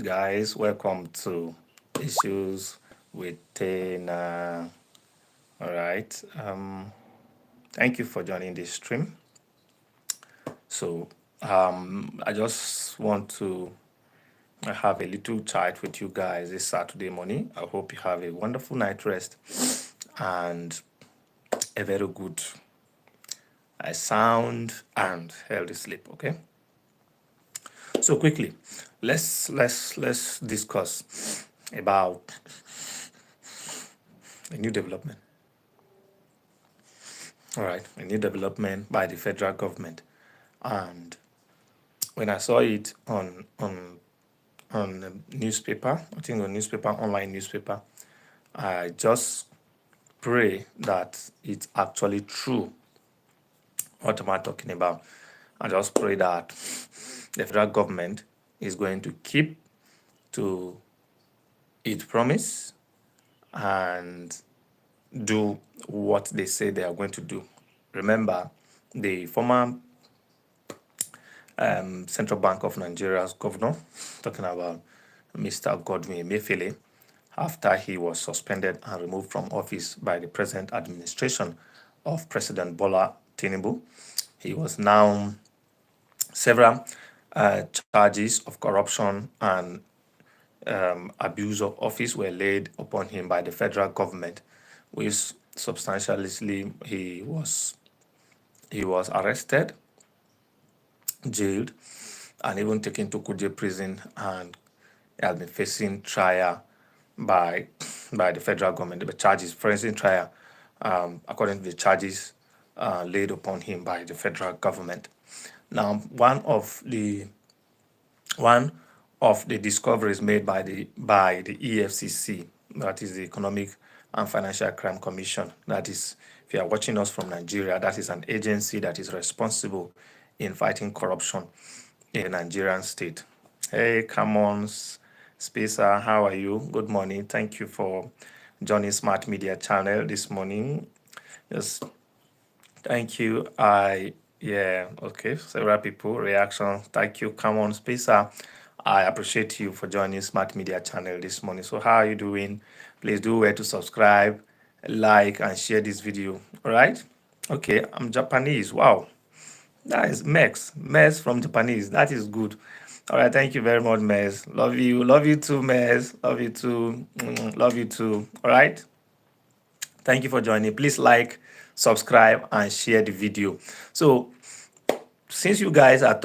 guys, welcome to Issues with Tena. All right. Thank you for joining this stream. So, I just want to have a little chat with you guys this Saturday morning. I hope you have a wonderful night rest and a very good, sound and healthy sleep. Okay. So quickly, let's discuss about a new development. All right, a new development by the federal government, and when I saw it on the newspaper, I think on newspaper, online newspaper, I just pray that it's actually true. What am I talking about? I just pray that the federal government is going to keep to its promise and do what they say they are going to do. Remember, the former Central Bank of Nigeria's governor, talking about Mr. Godwin Emefiele, after he was suspended and removed from office by the present administration of President Bola Tinubu. He was now several charges of corruption and abuse of office were laid upon him by the federal government, which substantially he was arrested, jailed, and even taken to Kuje prison, and he has been facing trial by the federal government. The charges, facing trial, according to the charges laid upon him by the federal government. Now, one of the discoveries made by the EFCC, that is the Economic and Financial Crime Commission, that is, if you are watching us from Nigeria, that is an agency that is responsible in fighting corruption in the Nigerian state. Hey, come on, Spacer, how are you? Good morning. Thank you for joining Smart Media channel this morning. Yes, thank you. Okay, several people reaction. Thank you. Come on, Spacer. I appreciate you for joining Smart Media channel this morning. So how are you doing? Please do where to subscribe, like, and share this video. All right. Okay, I'm Japanese. Wow. That is Mex from Japanese. That is good. All right, thank you very much, Mez. Love you. Love you too, Mez. Love you too. Love you too. All right. Thank you for joining. Please like, subscribe, and share the video. So, since you guys are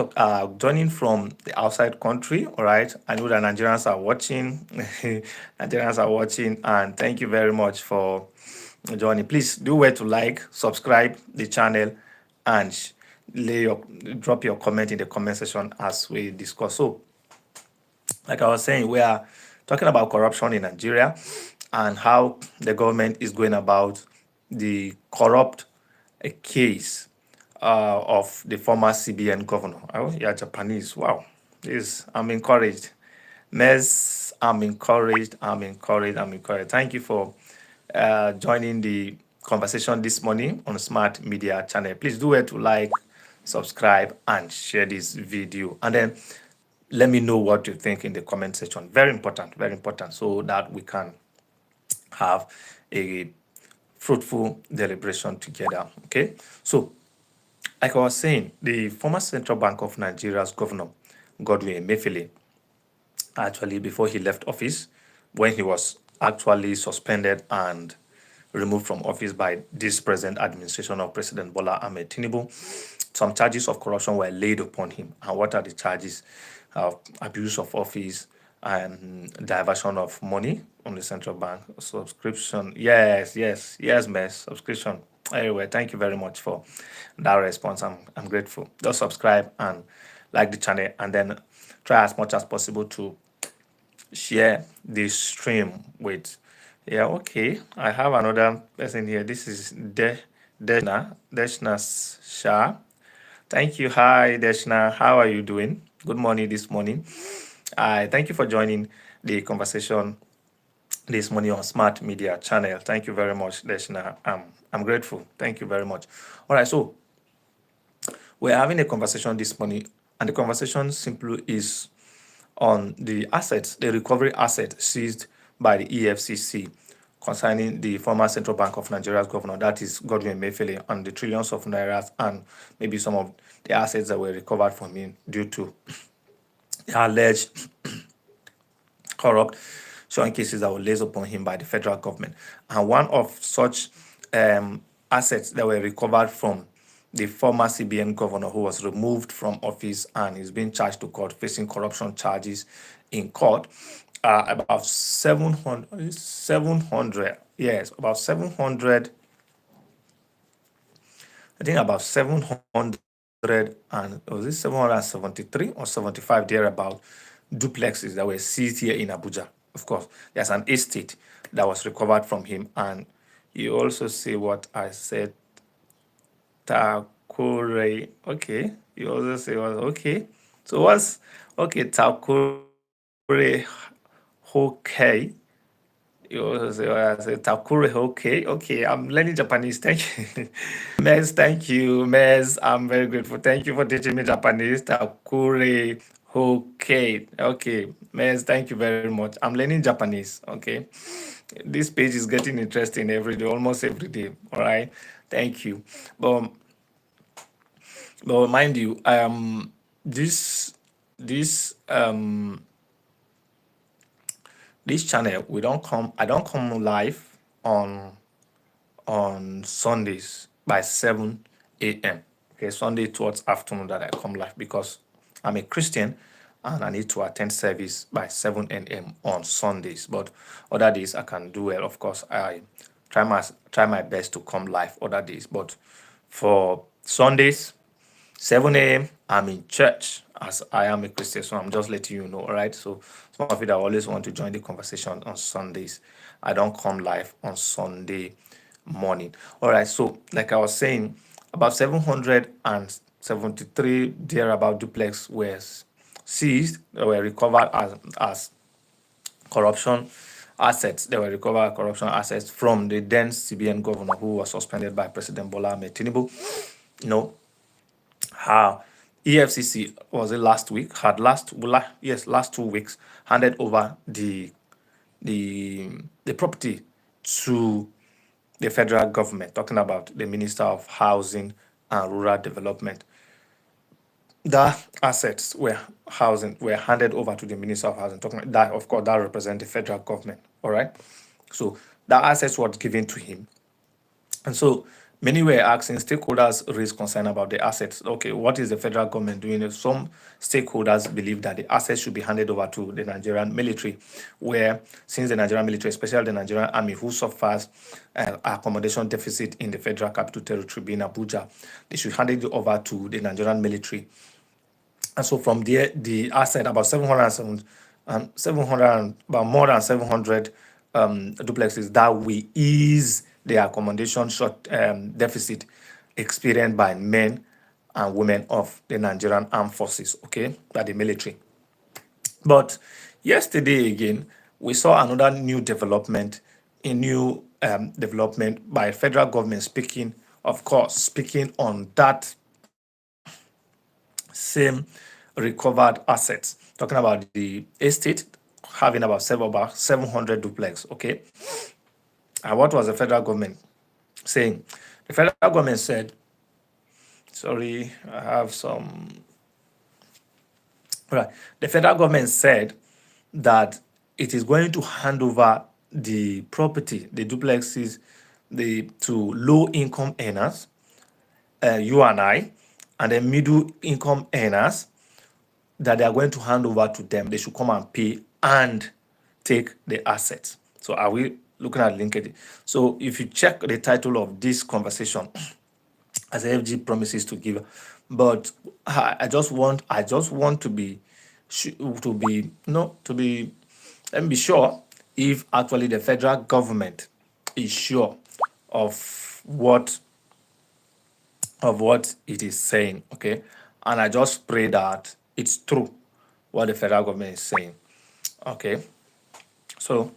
joining from the outside country, all right, I know that Nigerians are watching. Nigerians are watching, and thank you very much for joining. Please do where to like, subscribe the channel, and drop your comment in the comment section as we discuss. So, like I was saying, we are talking about corruption in Nigeria and how the government is going about the corrupt case of the former CBN governor. Oh, yeah, Japanese. Wow. I'm encouraged. Miss, I'm encouraged. I'm encouraged. I'm encouraged. Thank you for joining the conversation this morning on Smart Media channel. Please do it to like, subscribe, and share this video. And then let me know what you think in the comment section. Very important, so that we can have a fruitful deliberation together. Okay. So, like I was saying, the former Central Bank of Nigeria's governor, Godwin Emefiele, actually, before he left office, when he was actually suspended and removed from office by this present administration of President Bola Ahmed Tinubu, some charges of corruption were laid upon him. And what are the charges? Abuse of office and diversion of money on the central bank, subscription. Yes, Mess, subscription. Anyway, thank you very much for that response. I'm grateful. Just subscribe and like the channel, and then try as much as possible to share this stream with. Yeah, okay. I have another person here. This is Deshna Shah. Thank you. Hi, Deshna. How are you doing? Good morning this morning. I thank you for joining the conversation this morning on Smart Media channel. Thank you very much, Deshna. I'm grateful. Thank you very much. All right, so we're having a conversation this morning, and the conversation simply is on the assets, the recovery asset seized by the EFCC concerning the former Central Bank of Nigeria's governor, that is Godwin Emefiele, and the trillions of naira and maybe some of the assets that were recovered from him due to alleged corrupt showing cases that were laid upon him by the federal government. And one of such assets that were recovered from the former CBN governor, who was removed from office and is being charged to court, facing corruption charges in court, about 700, yes, about 700, I think about 700, and was it 773 or 75 thereabout, duplexes that were seized here in Abuja. Of course, there's an estate that was recovered from him. And you also see what I said, Takure. Okay, you also say, well, okay. So what's, okay, Takure Hokei. You also say, well, I say Takure, okay, okay. I'm learning Japanese. Thank you. Mez, thank you. Mez, I'm very grateful. Thank you for teaching me Japanese. Takure, okay. Okay. Mez, thank you very much. I'm learning Japanese. Okay. This page is getting interesting every day, almost every day. All right. Thank you. But mind you, this this this channel, I don't come live on Sundays by 7 a.m. Okay, Sunday towards afternoon that I come live, because I'm a Christian and I need to attend service by 7 a.m. on Sundays. But other days I can do well. Of course, I try my best to come live other days. But for Sundays, 7 a.m., I'm in church, as I am a Christian, so I'm just letting you know, all right? So some of you that always want to join the conversation on Sundays, I don't come live on Sunday morning. All right, so like I was saying, about 773 thereabout duplex were seized, were recovered as corruption assets. They were recovered corruption assets from the then CBN governor, who was suspended by President Bola Ahmed Tinubu. You know, how EFCC, was it last week, had last 2 weeks handed over the property to the federal government, talking about the Minister of Housing and Rural Development. The assets were handed over to the Minister of Housing, talking that, of course, that represents the federal government. All right. So the assets were given to him. And so many were asking, stakeholders raised concern about the assets. Okay, what is the federal government doing? Some stakeholders believe that the assets should be handed over to the Nigerian military, where, since the Nigerian military, especially the Nigerian army, who suffers accommodation deficit in the federal capital territory being Abuja, they should hand it over to the Nigerian military. And so from there, the asset, about 700, about more than 700 duplexes, that will ease the accommodation short deficit experienced by men and women of the Nigerian armed forces, okay, by the military. But yesterday again, we saw another new development, by federal government speaking on that same recovered assets, talking about the estate having about 700 duplex. Okay, and what was the federal government saying? The federal government said, sorry, I have some. Right. The federal government said that it is going to hand over the property, the duplexes, to low income earners, you and I, and the middle income earners, that they are going to hand over to them. They should come and pay and take the assets. So are we looking at LinkedIn? So if you check the title of this conversation, as FG promises to give, but I just want to be let me be sure if actually the federal government is sure of what it is saying. Okay, and I just pray that it's true what the federal government is saying. Okay, so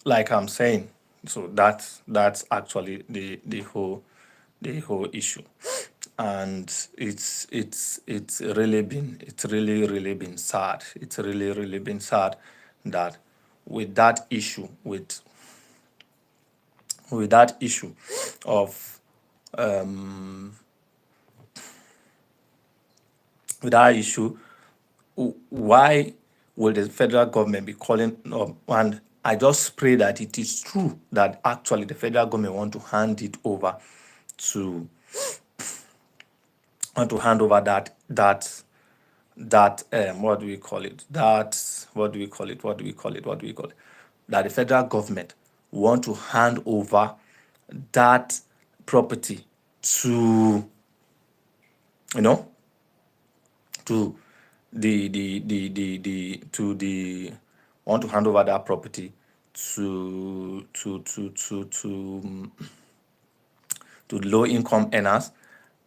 like I'm saying, so that's actually the whole issue. and it's really been sad. It's really been sad that with that issue with that issue of with that issue, why will the federal government be calling up? And I just pray that it is true that actually the federal government want to hand it over to that what do we call it? That the federal government want to hand over that property to, you know, to the want to hand over that property to low income earners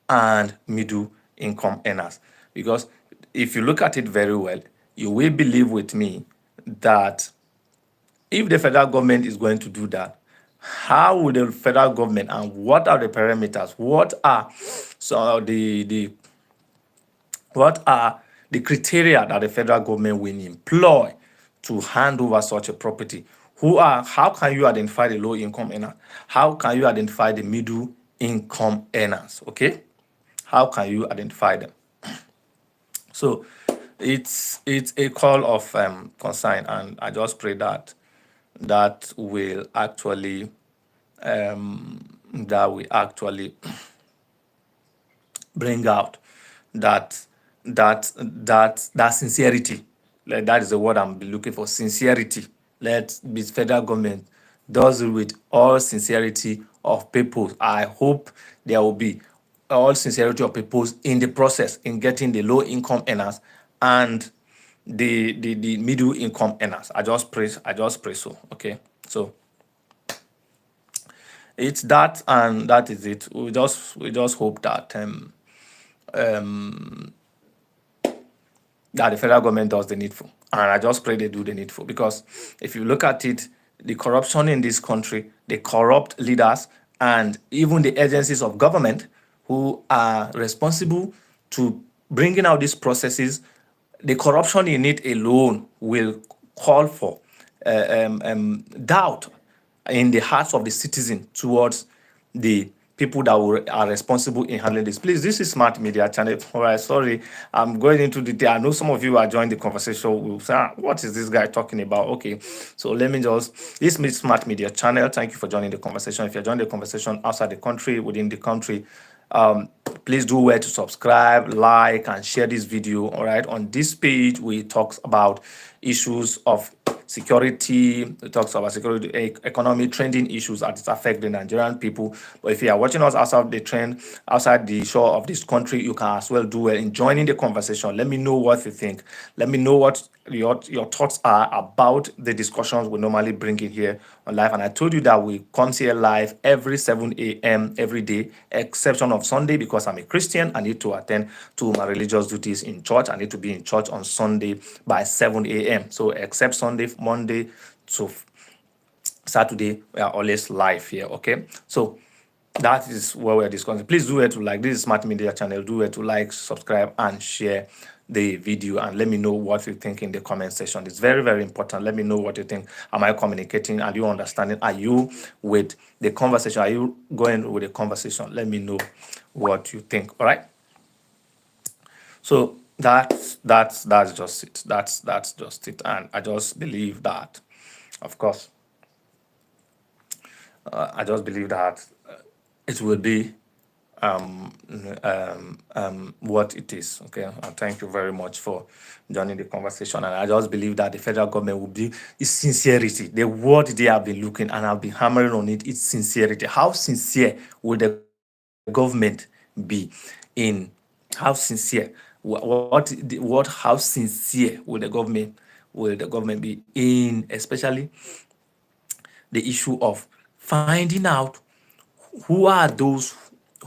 and middle income earners. Because if you look at it very well, you will believe with me that if the federal government is going to do that, how will the federal government, and what are the parameters? What are the criteria that the federal government will employ to hand over such a property? How can you identify the low income earner? How can you identify the middle income earners? Okay, how can you identify them? So it's a call of concern, and I just pray that will actually bring out that sincerity. Like, that is the word I'm looking for, sincerity. Let the federal government does it with all sincerity of people. I hope there will be all sincerity of people in the process in getting the low income earners and the middle income earners. I just pray so. Okay, so it's that, and that is it. We just hope that that the federal government does the needful. And I just pray they do the needful, because if you look at it, the corruption in this country, the corrupt leaders, and even the agencies of government who are responsible to bringing out these processes, the corruption in it alone will call for doubt in the hearts of the citizen towards the people that are responsible in handling this. Please, this is Smart Media Channel. All right, sorry, I'm going into detail. I know some of you are joining the conversation will say, what is this guy talking about? Okay, so let me just, this is Smart Media Channel. Thank you for joining the conversation. If you're joining the conversation outside the country, within the country, please do well to subscribe, like, and share this video. All right, on this page we talk about issues of security. It talks about security, economy, trending issues that affect the Nigerian people. But if you are watching us outside the shore of this country, you can as well do well in joining the conversation. Let me know what you think. Let me know what your thoughts are about the discussions we normally bring in here on live. And I told you that we come here live every 7 a.m. every day, exception of Sunday, because I'm a Christian. I need to attend to my religious duties in church. I need to be in church on Sunday by 7 a.m. So except Sunday, Monday to Saturday, we are always live here. Okay, so that is what we're discussing. Please do it to like. This is Smart Media Channel. Do it to like, subscribe, and share the video, and let me know what you think in the comment section. It's very, very important. Let me know what you think. Am I communicating? Are you understanding? Are you with the conversation? Are you going with the conversation? Let me know what you think. All right. So that's just it. That's just it. And I just believe that, of course, I just believe that it will be what it is. Okay, and thank you very much for joining the conversation. And I just believe that the federal government will be is sincerity. The word they have been looking, and I've been hammering on it, it's sincerity. How sincere will the government be in how sincere how sincere will the government be in, especially the issue of finding out who are those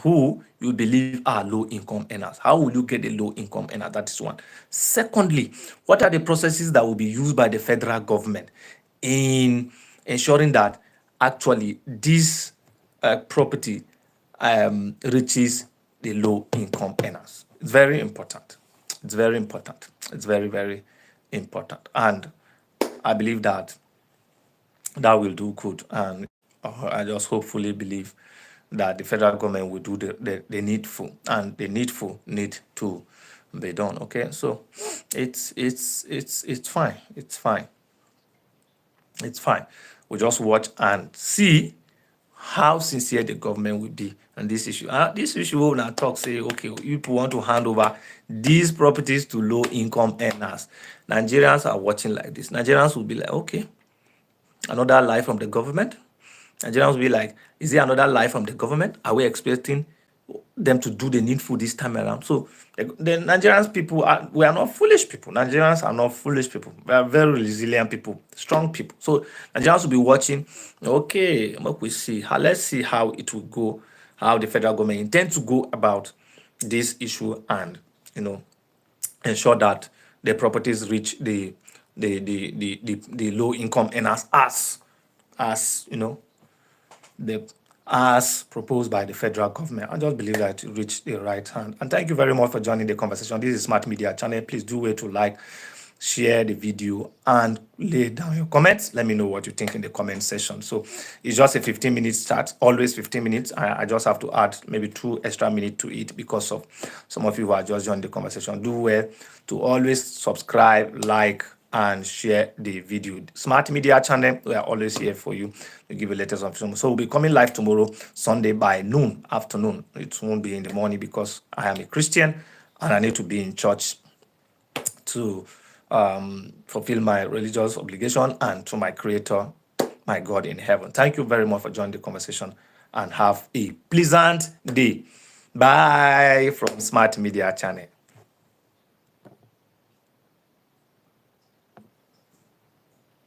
who you believe are low income earners? How will you get the low income earner? That is one. Secondly, what are the processes that will be used by the federal government in ensuring that actually this property reaches the low income earners. It's very important. It's very important. It's very, very important. And I believe that will do good. And I just hopefully believe that the federal government will do the needful, and the needful need to be done. Okay, so it's fine. It's fine. It's fine. We just watch and see how sincere the government will be on this issue. This issue will not talk, say, okay, people want to hand over these properties to low income earners. Nigerians are watching like this. Nigerians will be like, okay, another lie from the government. Nigerians will be like, is there another lie from the government? Are we expecting them to do the needful this time around? So the Nigerians people we are not foolish people. Nigerians are not foolish people. We are very resilient people, strong people. So Nigerians will be watching. Okay, what we see. Let's see how it will go. How the federal government intends to go about this issue, and ensure that the properties reach the low income earners as as proposed by the federal government. I just believe that it reached the right hand. And thank you very much for joining the conversation. This is Smart Media Channel. Please do wait to like, share the video, and lay down your comments. Let me know what you think in the comment section. So it's just a 15-minute start, always 15 minutes. I just have to add maybe 2 extra minutes to it because of some of you who are just joining the conversation. Do well to always subscribe, like, and share the video. Smart Media Channel, we are always here for you to give you latest information. So we'll be coming live tomorrow, Sunday, by afternoon. It won't be in the morning because I am a Christian and I need to be in church to fulfill my religious obligation and to my Creator, my God in heaven. Thank you very much for joining the conversation, and have a pleasant day. Bye from Smart Media Channel.